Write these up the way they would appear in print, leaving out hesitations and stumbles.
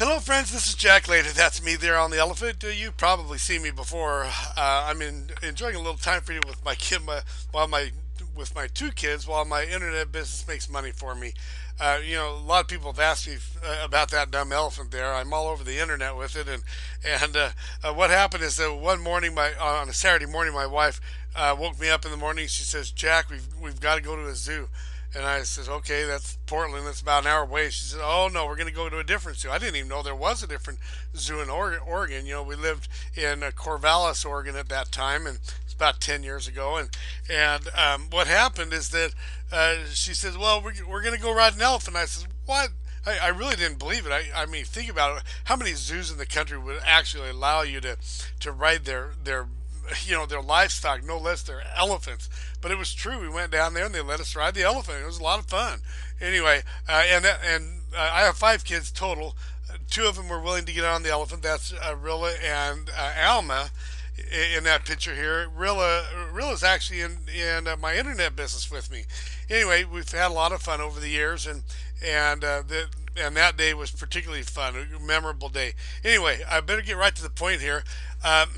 Hello, friends. This is Jack Later. That's me there on the elephant. You probably seen me before. Enjoying a little time freedom with my kid, while my with my two kids, while my internet business makes money for me. A lot of people have asked me about that dumb elephant there. I'm all over the internet with it, and what happened is that one morning, on a Saturday morning, my wife woke me up in the morning. She says, "Jack, we've got to go to a zoo." And I says, okay, that's Portland. That's about an hour away. She said, oh no, we're going to go to a different zoo. I didn't even know there was a different zoo in Oregon. We lived in Corvallis, Oregon at that time, and it's about 10 years ago. And what happened is that she says, well, we're going to go ride an elephant. I said, what? I really didn't believe it. I mean, think about it. How many zoos in the country would actually allow you to ride their livestock, no less their elephants? But it was true. We went down there and they let us ride the elephant. It was a lot of fun. Anyway, I have five kids total. Two of them were willing to get on the elephant. That's Rilla and Alma in that picture here. Rilla's actually in my internet business with me. Anyway, we've had a lot of fun over the years, and and that day was particularly fun, a memorable day. Anyway, I better get right to the point here. Um,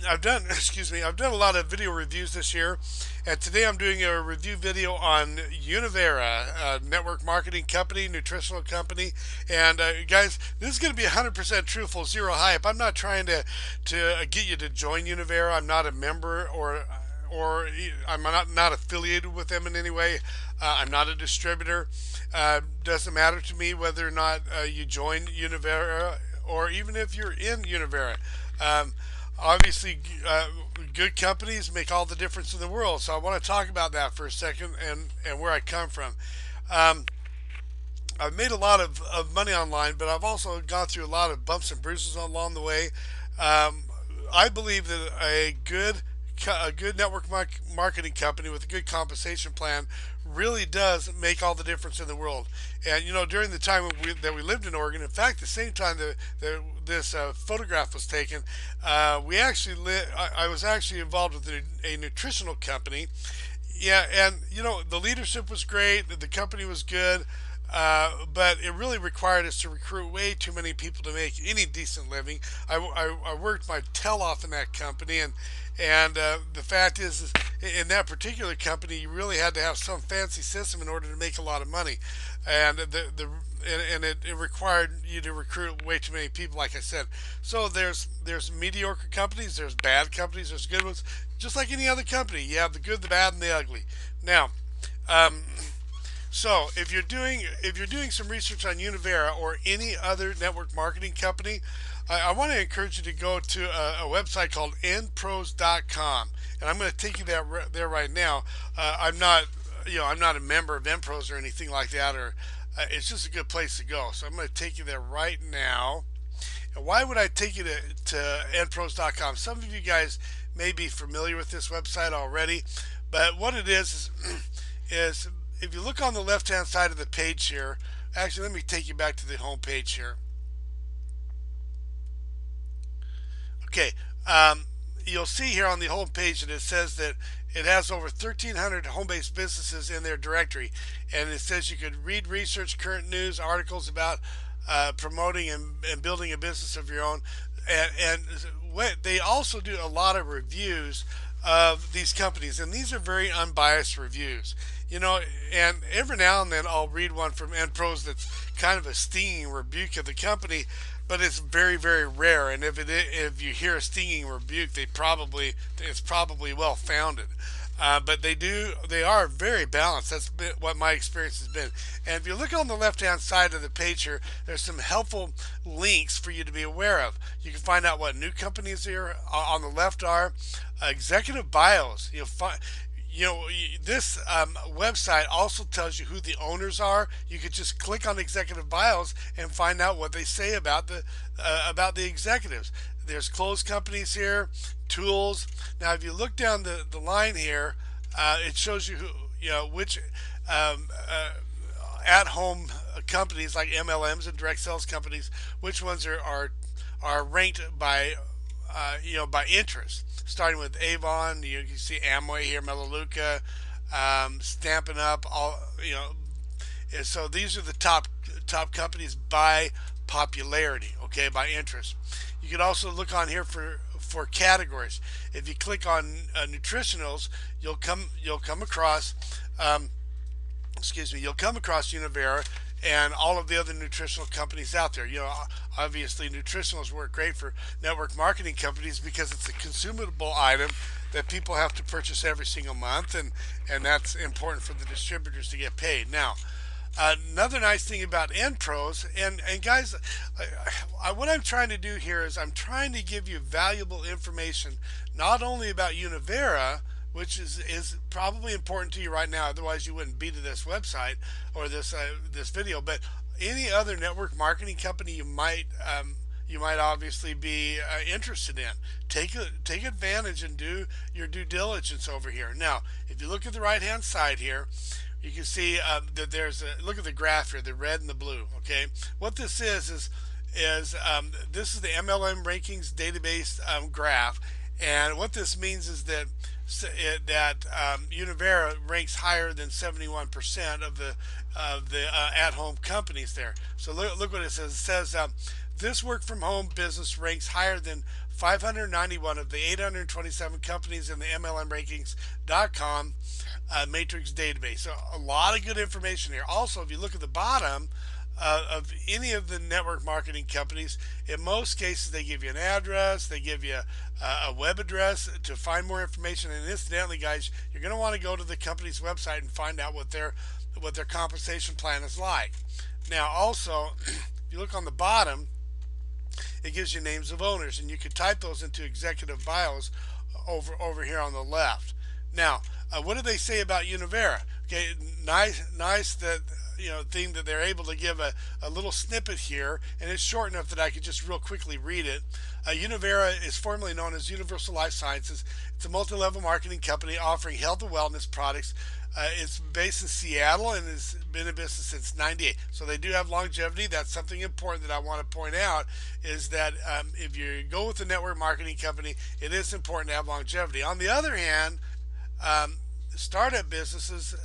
I've done a lot of video reviews this year, and today I'm doing a review video on Univera, a network marketing company, nutritional company. And guys, this is going to be 100% truthful, zero hype. I'm not trying to get you to join Univera. I'm not a member or I'm not affiliated with them in any way. I'm not a distributor. Doesn't matter to me whether or not you join Univera or even if you're in Univera. Um, Obviously, good companies make all the difference in the world. So I want to talk about that for a second and where I come from. Um, I've made a lot of money online, but I've also gone through a lot of bumps and bruises along the way. Um, I believe that a good network marketing company with a good compensation plan really does make all the difference in the world. And during the time that we lived in Oregon, in fact, the same time that this photograph was taken, I was actually involved with a nutritional company. Yeah, and the leadership was great, the company was good, but it really required us to recruit way too many people to make any decent living. I worked my tail off in that company, and the fact is, in that particular company, you really had to have some fancy system in order to make a lot of money, and it required you to recruit way too many people, like I said. So there's mediocre companies, there's bad companies, there's good ones. Just like any other company, you have the good, the bad, and the ugly. Now, um, so if you're doing some research on Univera or any other network marketing company, I want to encourage you to go to a website called npros.com, and I'm going to take you there right now. I'm not a member of npros or anything like that, or it's just a good place to go. So I'm going to take you there right now. And why would I take you to npros.com? Some of you guys may be familiar with this website already, but what it is if you look on the left hand side of the page here, actually let me take you back to the home page here. Okay, you'll see here on the home page that it says that it has over 1,300 home-based businesses in their directory, and it says you could read, research, current news, articles about promoting and building a business of your own, and they also do a lot of reviews of these companies, and these are very unbiased reviews. You know, and every now and then I'll read one from NPros that's kind of a stinging rebuke of the company, but it's very, very rare. And if you hear a stinging rebuke, it's probably well founded. But they are very balanced. That's what my experience has been. And if you look on the left hand side of the page here, there's some helpful links for you to be aware of. You can find out what new companies here on the left are, executive bios. This website also tells you who the owners are. You could just click on executive bios and find out what they say about the executives. There's closed companies here, tools. Now, if you look down the line here, it shows you which um, uh, at-home companies like MLMs and direct sales companies, which ones are ranked by by interest. Starting with Avon, you can see Amway here, Melaleuca, Stampin' Up, all. And so these are the top companies by popularity, okay, by interest. You can also look on here for categories. If you click on nutritionals, you'll come across um, you'll come across Univera and all of the other nutritional companies out there. Obviously, nutritionals work great for network marketing companies because it's a consumable item that people have to purchase every single month, and that's important for the distributors to get paid. Now, another nice thing about Pros, and guys, what I'm trying to do here is I'm trying to give you valuable information, not only about Univera, which is probably important to you right now. Otherwise, you wouldn't be to this website or this video. But any other network marketing company you might obviously be interested in. Take advantage and do your due diligence over here. Now, if you look at the right hand side here, you can see that there's a look at the graph here, the red and the blue. Okay, what this is this is the MLM rankings database graph, and what this means is that Univera ranks higher than 71% of the at-home companies there. So look what it says. It says this work-from-home business ranks higher than 591 of the 827 companies in the MLMrankings.com matrix database. So a lot of good information here. Also, if you look at the bottom of any of the network marketing companies, in most cases they give you an address, they give you a web address to find more information. And incidentally, guys, you're going to want to go to the company's website and find out what their compensation plan is like. Now, also, if you look on the bottom, it gives you names of owners, and you can type those into executive bios over here on the left. Now, what do they say about Univera? Okay, nice that thing that they're able to give a little snippet here, and it's short enough that I could just real quickly read it. Univera is formerly known as Universal Life Sciences. It's a multi-level marketing company offering health and wellness products. It's based in Seattle and has been in business since '98. So they do have longevity. That's something important that I want to point out, is that if you go with a network marketing company, it is important to have longevity. On the other hand, startup businesses,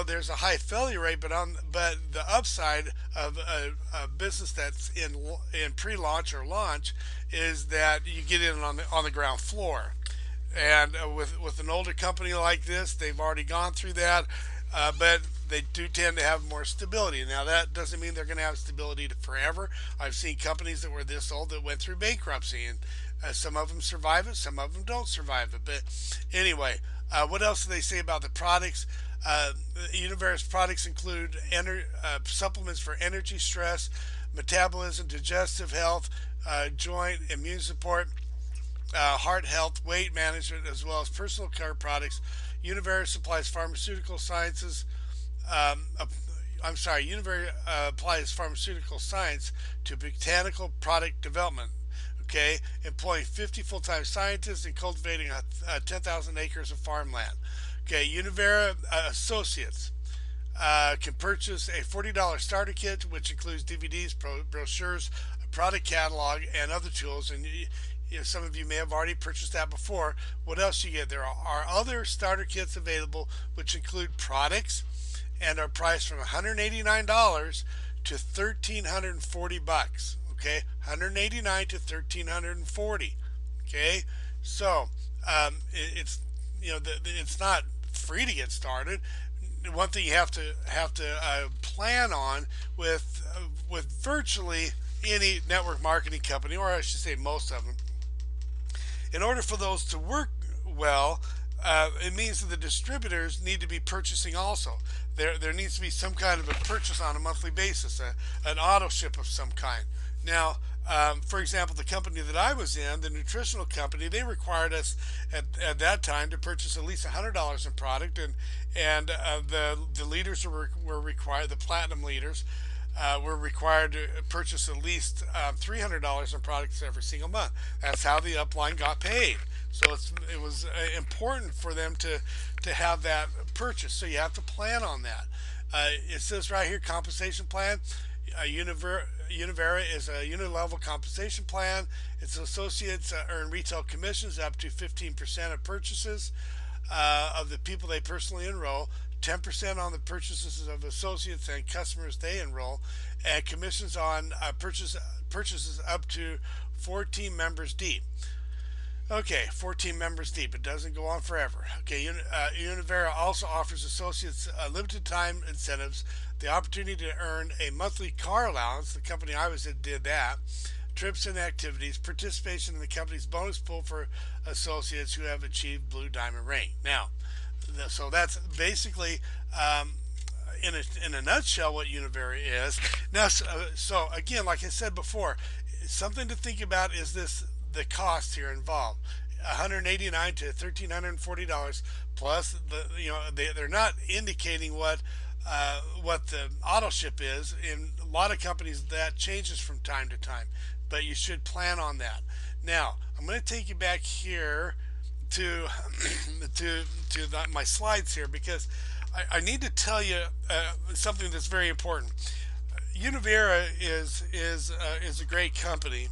there's a high failure rate, but the upside of a business that's in pre-launch or launch is that you get in on the ground floor. And with an older company like this, they've already gone through that, but they do tend to have more stability. Now, that doesn't mean they're going to have stability forever. I've seen companies that were this old that went through bankruptcy, and some of them survive it, some of them don't survive it. But anyway, what else do they say about the products? Univera's products include supplements for energy, stress, metabolism, digestive health, joint, immune support, heart health, weight management, as well as personal care products. Univera supplies pharmaceutical sciences. Univera applies pharmaceutical science to botanical product development. Okay, employing 50 full-time scientists and cultivating 10,000 acres of farmland. Okay, Univera Associates can purchase a $40 starter kit, which includes DVDs, brochures, a product catalog, and other tools. And some of you may have already purchased that before. What else you get? There are other starter kits available, which include products and are priced from $189 to $1,340. Okay, $189 to $1,340. Okay, so it's not free to get started. One thing you have to plan on with virtually any network marketing company, or I should say most of them, in order for those to work well, it means that the distributors need to be purchasing also. There needs to be some kind of a purchase on a monthly basis, an auto ship of some kind. Now, for example, the company that I was in, the nutritional company, they required us at that time to purchase at least $100 in product, and the leaders were required, the platinum leaders were required to purchase at least $300 in products every single month. That's how the upline got paid. So it was important for them to have that purchase. So you have to plan on that. It says right here, compensation plan. Univera is a unilevel compensation plan. Its associates earn retail commissions up to 15% of purchases of the people they personally enroll. 10% on the purchases of associates and customers they enroll, and commissions on purchases up to 14 members deep. Okay, 14 members deep. It doesn't go on forever. Okay, Univera also offers associates limited time incentives, the opportunity to earn a monthly car allowance. The company I was in did that. Trips and activities, participation in the company's bonus pool for associates who have achieved Blue Diamond rank. Now, so that's basically in a nutshell what Univera is. Now, so again, like I said before, something to think about is this: the cost here involved. $189 to $1,340 plus they're not indicating what the auto ship is. In a lot of companies that changes from time to time, but you should plan on that. Now I'm going to take you back here to my slides here, because I need to tell you something that's very important. Univera is a great company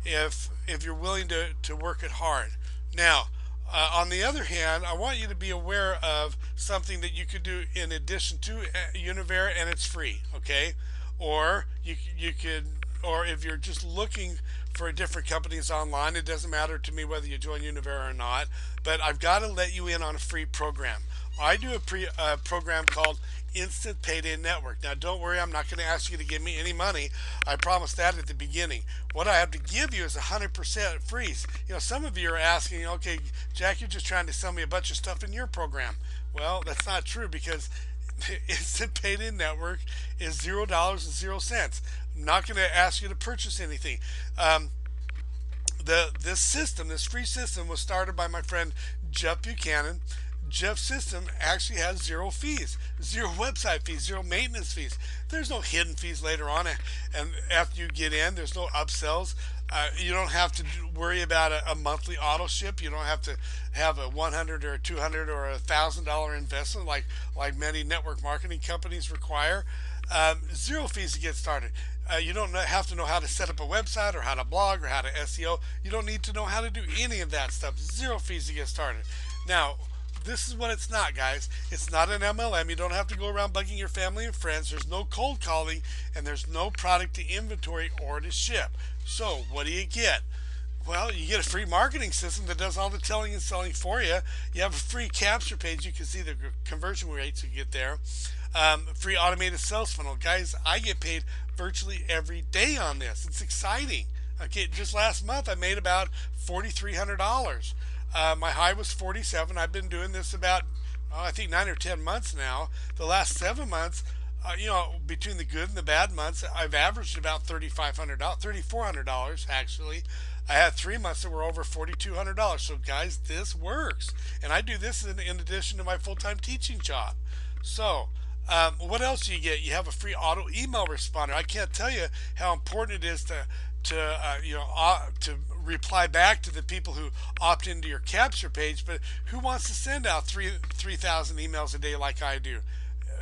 if you're willing to work it hard. Now, on the other hand, I want you to be aware of something that you could do in addition to Univera, and it's free. Okay, or you could, or if you're just looking for different companies online, it doesn't matter to me whether you join Univera or not. But I've got to let you in on a free program. I do a program called Instant Payday Network. Now, don't worry, I'm not going to ask you to give me any money. I promised that at the beginning. What I have to give you is 100% free. Some of you are asking, okay, Jack, you're just trying to sell me a bunch of stuff in your program. Well, that's not true, because Instant Payday Network is $0.00. I'm not going to ask you to purchase anything. This free system was started by my friend Jeff Buchanan. Jeff's system actually has zero fees, zero website fees, zero maintenance fees. There's no hidden fees later on, and after you get in, there's no upsells. You don't have to worry about a monthly auto ship. You don't have to have a $100 or $200 or $1,000 investment like many network marketing companies require. Zero fees to get started. You don't have to know how to set up a website or how to blog or how to SEO. You don't need to know how to do any of that stuff. Zero fees to get started. Now, this is what it's not, guys. It's not an MLM. You don't have to go around bugging your family and friends. There's no cold calling, and there's no product to inventory or to ship. So what do you get? Well, you get a free marketing system that does all the telling and selling for you. You have a free capture page. You can see the conversion rates you get there. Free automated sales funnel. Guys, I get paid virtually every day on this. It's exciting. Okay, just last month I made about $4,300. My high was 47. I've been doing this about, I think 9 or 10 months now. The last 7 months, between the good and the bad months, I've averaged about $3,400 actually. I had 3 months that were over $4,200. So guys, this works. And I do this in addition to my full-time teaching job. So what else do you get? You have a free auto email responder. I can't tell you how important it is to reply back to the people who opt into your capture page. But who wants to send out 3,000 emails a day like I do,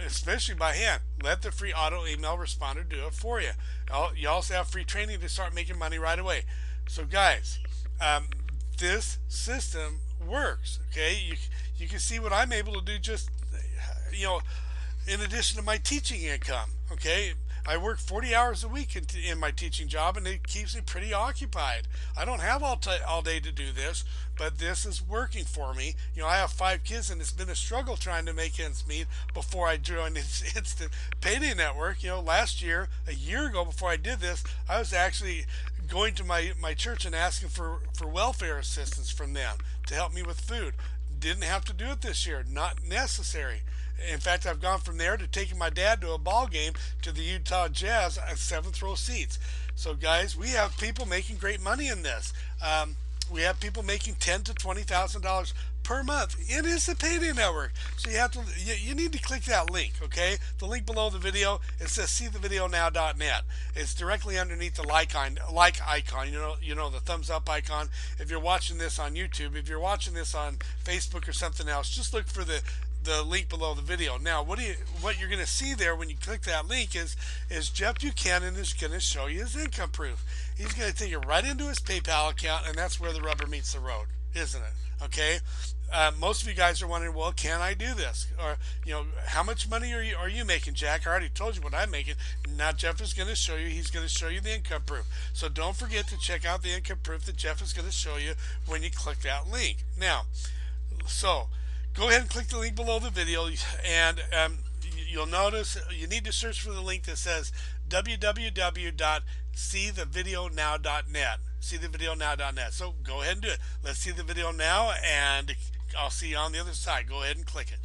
especially by hand? Let the free auto email responder do it for you. You also have free training to start making money right away. So guys, this system works. Okay, you can see what I'm able to do just in addition to my teaching income. Okay, I work 40 hours a week in my teaching job, and it keeps me pretty occupied. I don't have all day to do this, but this is working for me. I have 5 kids, and it's been a struggle trying to make ends meet before I joined Instant Payday Network. Last year, a year ago, before I did this, I was actually going to my church and asking for welfare assistance from them to help me with food. Didn't have to do it this year. Not necessary. In fact, I've gone from there to taking my dad to a ball game to the Utah Jazz at 7th row seats. So guys, we have people making great money in this. We have people making $10,000 to $20,000 per month. It is the Payday Network. So you need to click that link, okay? The link below the video, it says seethevideonow.net. It's directly underneath the like icon, the thumbs up icon. If you're watching this on YouTube, if you're watching this on Facebook or something else, just look for the link below the video. Now, what you're going to see there when you click that link is Jeff Buchanan is going to show you his income proof. He's going to take it right into his PayPal account, and that's where the rubber meets the road. isn't it? Okay. Most of you guys are wondering, well, can I do this? Or, how much money are you making, Jack? I already told you what I'm making. Now Jeff is going to show you. He's going to show you the income proof. So don't forget to check out the income proof that Jeff is going to show you when you click that link. Now, so go ahead and click the link below the video, and you'll notice you need to search for the link that says www.seethevideonow.net. Seethevideonow.net. So go ahead and do it. Let's see the video now, and I'll see you on the other side. Go ahead and click it.